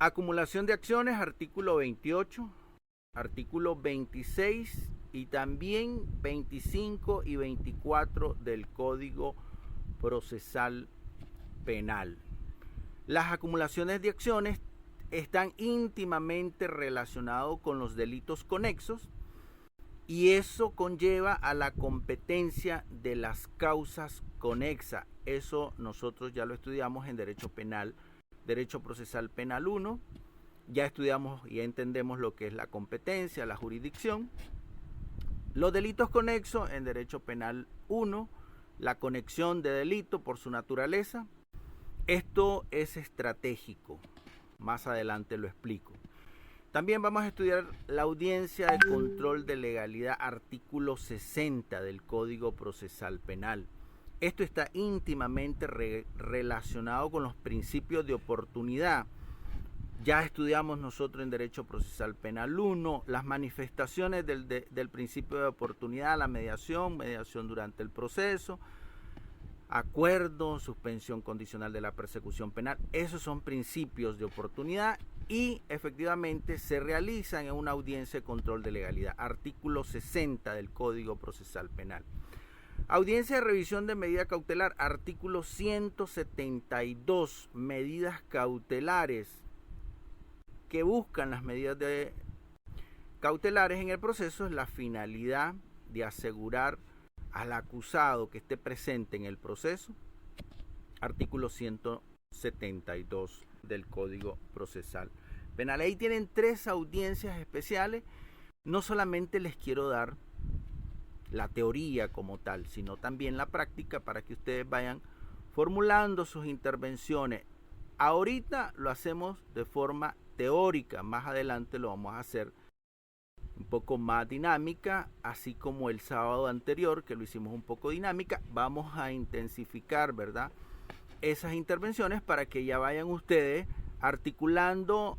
Acumulación de acciones, artículo 28, artículo 26 y también 25 y 24 del Código Procesal Penal. Las acumulaciones de acciones están íntimamente relacionados con los delitos conexos y eso conlleva a la competencia de las causas conexas. Eso nosotros ya lo estudiamos en Derecho Penal, Derecho Procesal Penal 1. Ya estudiamos y entendemos lo que es la competencia, la jurisdicción. Los delitos conexos en Derecho Penal 1, la conexión de delito por su naturaleza. Esto es estratégico. Más adelante lo explico. También vamos a estudiar la audiencia de control de legalidad, artículo 60 del Código Procesal Penal. Esto está íntimamente relacionado con los principios de oportunidad. Ya estudiamos nosotros en Derecho Procesal Penal 1 las manifestaciones del principio de oportunidad, la mediación durante el proceso, acuerdo, suspensión condicional de la persecución penal. Esos son principios de oportunidad y efectivamente se realizan en una audiencia de control de legalidad. Artículo 60 del Código Procesal Penal. Audiencia de revisión de medida cautelar. Artículo 172. Medidas cautelares que buscan las medidas cautelares en el proceso es la finalidad de asegurar al acusado que esté presente en el proceso. Artículo 172 del Código Procesal Penal. Ahí tienen 3 audiencias especiales. No solamente les quiero dar la teoría como tal, sino también la práctica para que ustedes vayan formulando sus intervenciones. Ahorita lo hacemos de forma teórica, más adelante lo vamos a hacer un poco más dinámica, así como el sábado anterior que lo hicimos un poco dinámica. Vamos a intensificar, ¿verdad?, esas intervenciones para que ya vayan ustedes articulando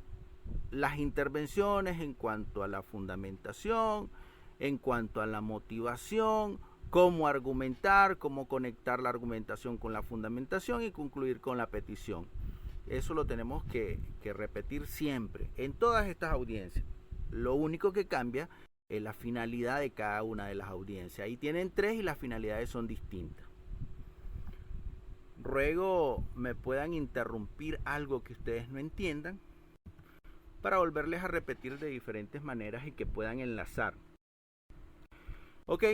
las intervenciones en cuanto a la fundamentación, en cuanto a la motivación, cómo argumentar, cómo conectar la argumentación con la fundamentación y concluir con la petición. Eso lo tenemos que repetir siempre en todas estas audiencias. Lo único que cambia es la finalidad de cada una de las audiencias. Ahí tienen 3 y las finalidades son distintas. Ruego me puedan interrumpir algo que ustedes no entiendan para volverles a repetir de diferentes maneras y que puedan enlazar. Ok,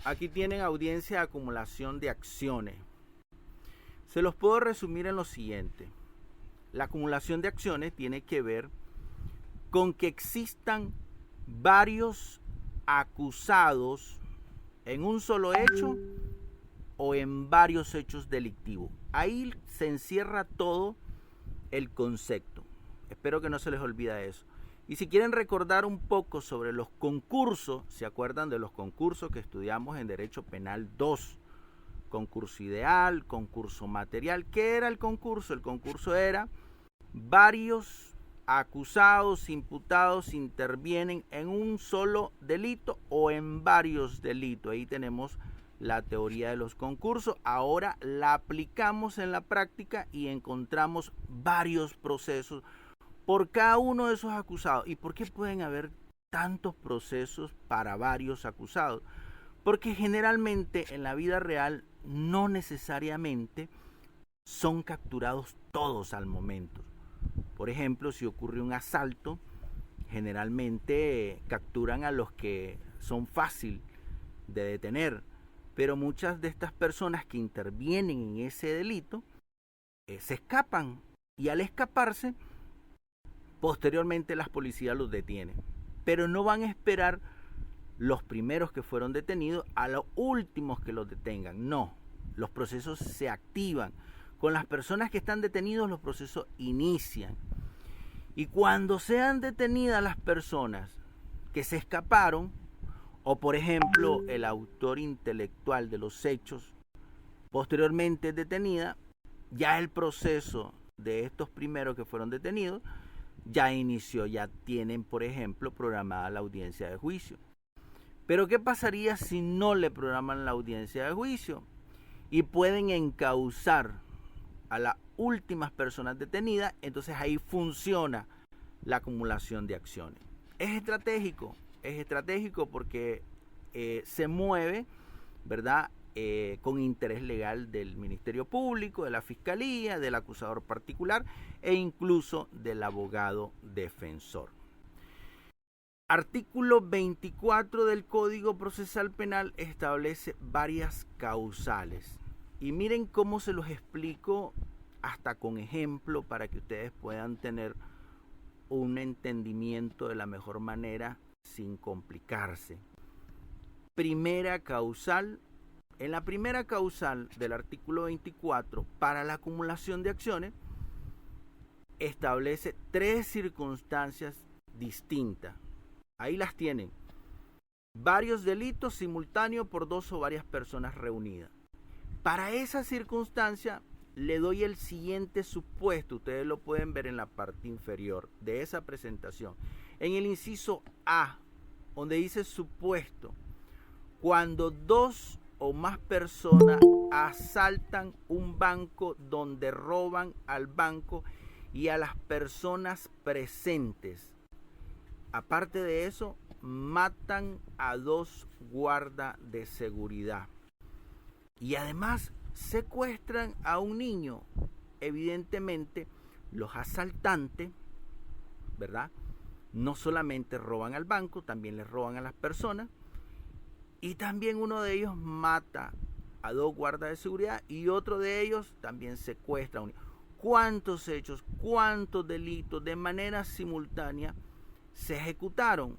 aquí tienen audiencia de acumulación de acciones. Se los puedo resumir en lo siguiente. La acumulación de acciones tiene que ver con que existan varios acusados en un solo hecho o en varios hechos delictivos. Ahí se encierra todo el concepto. Espero que no se les olvide eso. Y si quieren recordar un poco sobre los concursos, ¿se acuerdan de los concursos que estudiamos en Derecho Penal 2? Concurso ideal, concurso material. ¿Qué era el concurso? El concurso era varios acusados, imputados intervienen en un solo delito o en varios delitos. Ahí tenemos la teoría de los concursos. Ahora la aplicamos en la práctica y encontramos varios procesos por cada uno de esos acusados. ¿Y por qué pueden haber tantos procesos para varios acusados? Porque generalmente en la vida real no necesariamente son capturados todos al momento. Por ejemplo, si ocurre un asalto, generalmente capturan a los que son fácil de detener, pero muchas de estas personas que intervienen en ese delito se escapan y al escaparse, posteriormente las policías los detienen, pero no van a esperar los primeros que fueron detenidos a los últimos que los detengan. No, los procesos se activan. Con las personas que están detenidos, los procesos inician. Y cuando sean detenidas las personas que se escaparon, o por ejemplo el autor intelectual de los hechos, posteriormente detenida, ya el proceso de estos primeros que fueron detenidos ya inició, ya tienen, por ejemplo, programada la audiencia de juicio. Pero ¿qué pasaría si no le programan la audiencia de juicio? Y pueden encauzar a la últimas personas detenidas, entonces ahí funciona la acumulación de acciones. Es estratégico porque se mueve, ¿verdad? Con interés legal del Ministerio Público, de la Fiscalía, del acusador particular e incluso del abogado defensor. Artículo 24 del Código Procesal Penal establece varias causales. Y miren cómo se los explico hasta con ejemplo para que ustedes puedan tener un entendimiento de la mejor manera sin complicarse. Primera causal. En la primera causal del artículo 24, para la acumulación de acciones, establece 3 circunstancias distintas. Ahí las tienen. Varios delitos simultáneos por 2 o varias personas reunidas. Para esa circunstancia le doy el siguiente supuesto. Ustedes lo pueden ver en la parte inferior de esa presentación. En el inciso A, donde dice supuesto, cuando 2 o más personas asaltan un banco donde roban al banco y a las personas presentes. Aparte de eso, matan a 2 guardas de seguridad. Y además secuestran a un niño. Evidentemente, los asaltantes, ¿verdad? No solamente roban al banco, también les roban a las personas. Y también uno de ellos mata a 2 guardas de seguridad y otro de ellos también secuestra a un niño. ¿Cuántos hechos, cuántos delitos de manera simultánea se ejecutaron?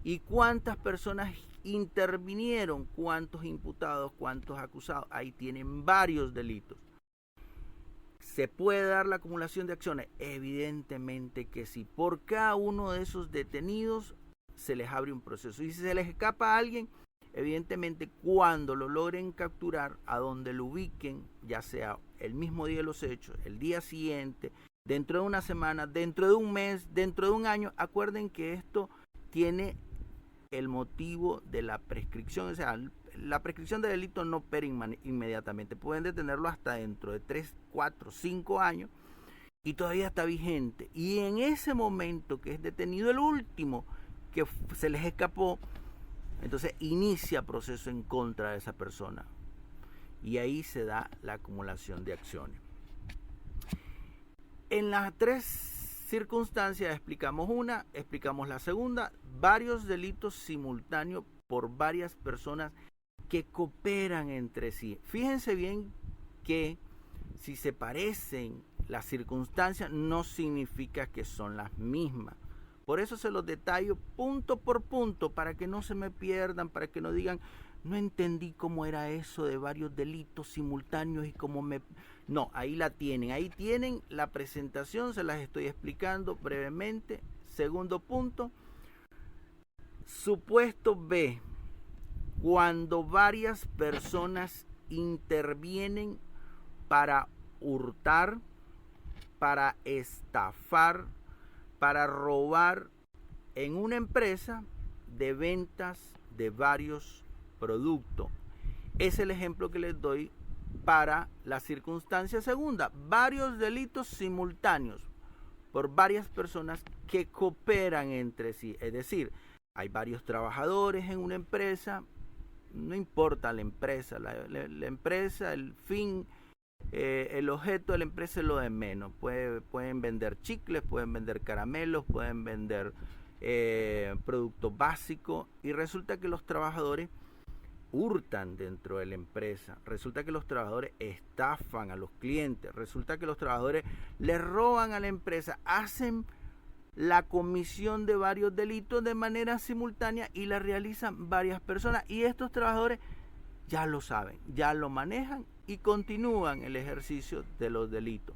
¿Y cuántas personas intervinieron? ¿Cuántos imputados? ¿Cuántos acusados? Ahí tienen varios delitos. ¿Se puede dar la acumulación de acciones? Evidentemente que sí. Por cada uno de esos detenidos se les abre un proceso. Y si se les escapa a alguien, evidentemente cuando lo logren capturar, a donde lo ubiquen, ya sea el mismo día de los hechos, el día siguiente, dentro de una semana, dentro de un mes, dentro de un año, acuerden que esto tiene el motivo de la prescripción. O sea, la prescripción de delito no opera inmediatamente. Pueden detenerlo hasta dentro de 3, 4, 5 años y todavía está vigente. Y en ese momento que es detenido el último que se les escapó, entonces inicia proceso en contra de esa persona. Y ahí se da la acumulación de acciones. En las 3 circunstancias explicamos una, explicamos la segunda. Varios delitos simultáneos por varias personas que cooperan entre sí. Fíjense bien que si se parecen las circunstancias no significa que son las mismas. Por eso se los detallo punto por punto para que no se me pierdan, para que no digan, no entendí cómo era eso de varios delitos simultáneos y cómo me... No, ahí la tienen, ahí tienen la presentación, se las estoy explicando brevemente. Segundo punto, supuesto B, cuando varias personas intervienen para hurtar, para estafar, para robar en una empresa de ventas de varios productos. Es el ejemplo que les doy para la circunstancia segunda. Varios delitos simultáneos por varias personas que cooperan entre sí. Es decir, hay varios trabajadores en una empresa, no importa la empresa, la empresa, el fin, el objeto de la empresa es lo de menos. Pueden vender chicles, pueden vender caramelos, pueden vender productos básicos y resulta que los trabajadores hurtan dentro de la empresa, resulta que los trabajadores estafan a los clientes, resulta que los trabajadores le roban a la empresa, hacen la comisión de varios delitos de manera simultánea y la realizan varias personas y estos trabajadores ya lo saben, ya lo manejan y continúan el ejercicio de los delitos.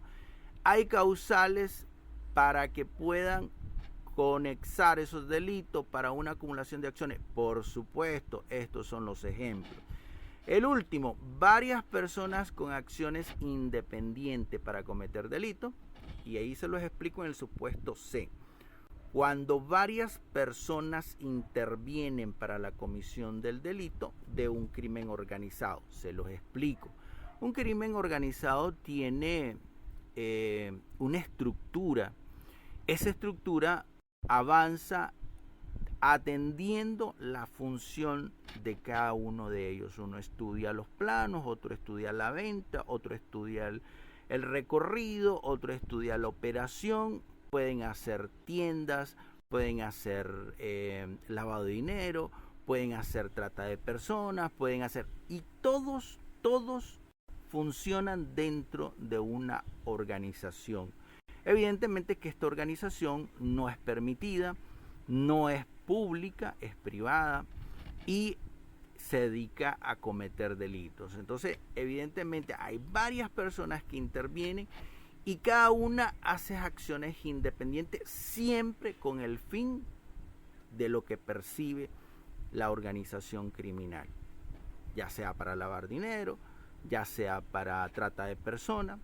Hay causales para que puedan conexar esos delitos para una acumulación de acciones. Por supuesto, estos son los ejemplos. El último, varias personas con acciones independientes para cometer delitos. Y ahí se los explico en el supuesto C. Cuando varias personas intervienen para la comisión del delito de un crimen organizado. Se los explico. Un crimen organizado tiene una estructura. Esa estructura avanza atendiendo la función de cada uno de ellos. Uno estudia los planos, otro estudia la venta, otro estudia el recorrido, otro estudia la operación. Pueden hacer tiendas, pueden hacer lavado de dinero, pueden hacer trata de personas, pueden hacer... Y todos funcionan dentro de una organización. Evidentemente que esta organización no es permitida, no es pública, es privada y se dedica a cometer delitos. Entonces, evidentemente hay varias personas que intervienen y cada una hace acciones independientes, siempre con el fin de lo que percibe la organización criminal, ya sea para lavar dinero, ya sea para trata de personas.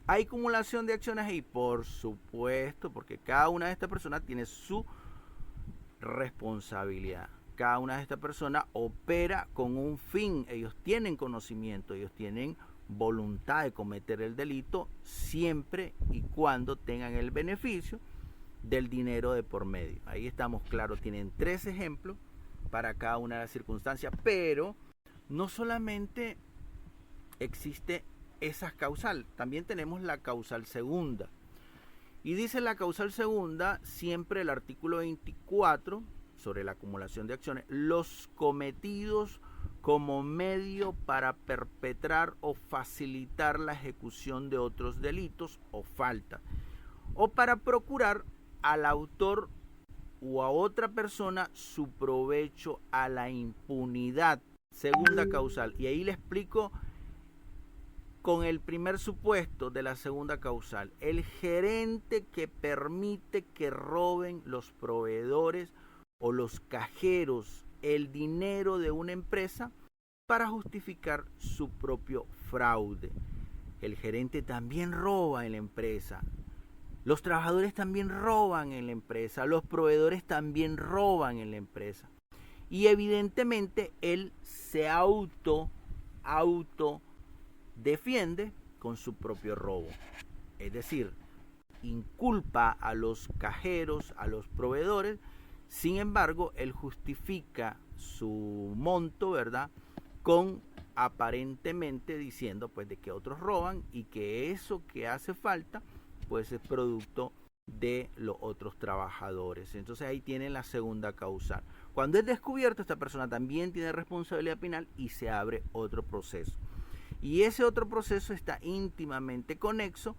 Hay acumulación de acciones y por supuesto, porque cada una de estas personas tiene su responsabilidad. Cada una de estas personas opera con un fin. Ellos tienen conocimiento, ellos tienen voluntad de cometer el delito siempre y cuando tengan el beneficio del dinero de por medio. Ahí estamos claros, tienen 3 ejemplos para cada una de las circunstancias, pero no solamente existe esa causal, también tenemos la causal segunda. Y dice la causal segunda, siempre el artículo 24, sobre la acumulación de acciones, los cometidos como medio para perpetrar o facilitar la ejecución de otros delitos o faltas, o para procurar al autor o a otra persona su provecho a la impunidad. Segunda causal. Y ahí le explico con el primer supuesto de la segunda causal. El gerente que permite que roben los proveedores o los cajeros el dinero de una empresa para justificar su propio fraude. El gerente también roba en la empresa. Los trabajadores también roban en la empresa. Los proveedores también roban en la empresa. Y evidentemente él se auto defiende con su propio robo. Es decir, inculpa a los cajeros, a los proveedores. Sin embargo, él justifica su monto, ¿verdad?, con aparentemente diciendo pues de que otros roban y que eso que hace falta pues es producto de los otros trabajadores. Entonces ahí tienen la segunda causal. Cuando es descubierto, esta persona también tiene responsabilidad penal y se abre otro proceso. Y ese otro proceso está íntimamente conexo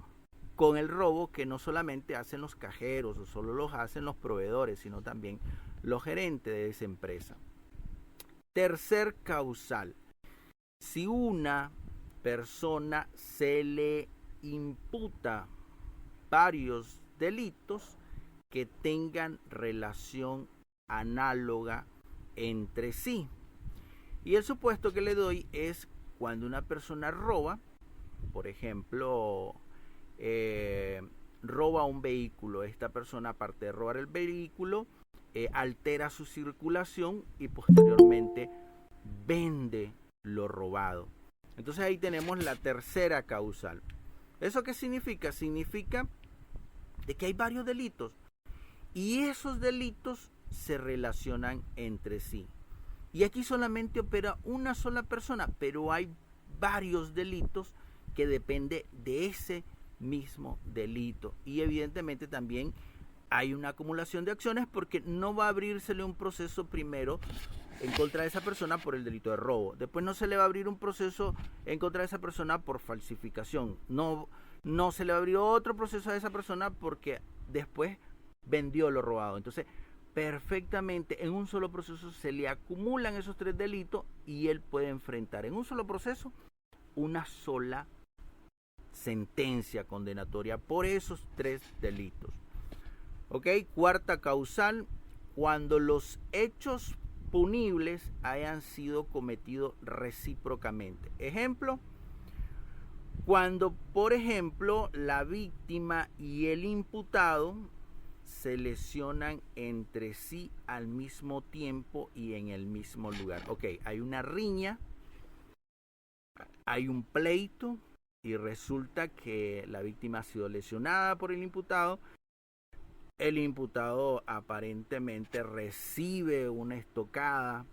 con el robo que no solamente hacen los cajeros o solo los hacen los proveedores, sino también los gerentes de esa empresa. Tercer causal. Si una persona se le imputa varios delitos que tengan relación análoga entre sí. Y el supuesto que le doy es cuando una persona roba, por ejemplo, roba un vehículo. Esta persona, aparte de robar el vehículo, altera su circulación y posteriormente vende lo robado. Entonces ahí tenemos la tercera causal. ¿Eso qué significa? Significa de que hay varios delitos y esos delitos se relacionan entre sí. Y aquí solamente opera una sola persona, pero hay varios delitos que dependen de ese mismo delito. Y evidentemente también hay una acumulación de acciones porque no va a abrírsele un proceso primero en contra de esa persona por el delito de robo. Después no se le va a abrir un proceso en contra de esa persona por falsificación. No se le va a abrir otro proceso a esa persona porque después vendió lo robado. Entonces, perfectamente en un solo proceso se le acumulan esos 3 delitos y él puede enfrentar en un solo proceso una sola sentencia condenatoria por esos 3 delitos. ¿Ok? Cuarta causal, cuando los hechos punibles hayan sido cometidos recíprocamente. Ejemplo, cuando, por ejemplo, la víctima y el imputado se lesionan entre sí al mismo tiempo y en el mismo lugar. Ok, hay una riña hay un pleito y resulta que la víctima ha sido lesionada por el imputado. El imputado aparentemente recibe una estocada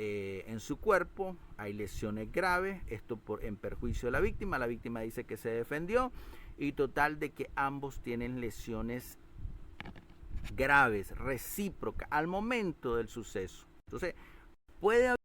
en su cuerpo, hay lesiones graves, esto en perjuicio de la víctima dice que se defendió y total de que ambos tienen lesiones graves, recíprocas, al momento del suceso. Entonces, puede haber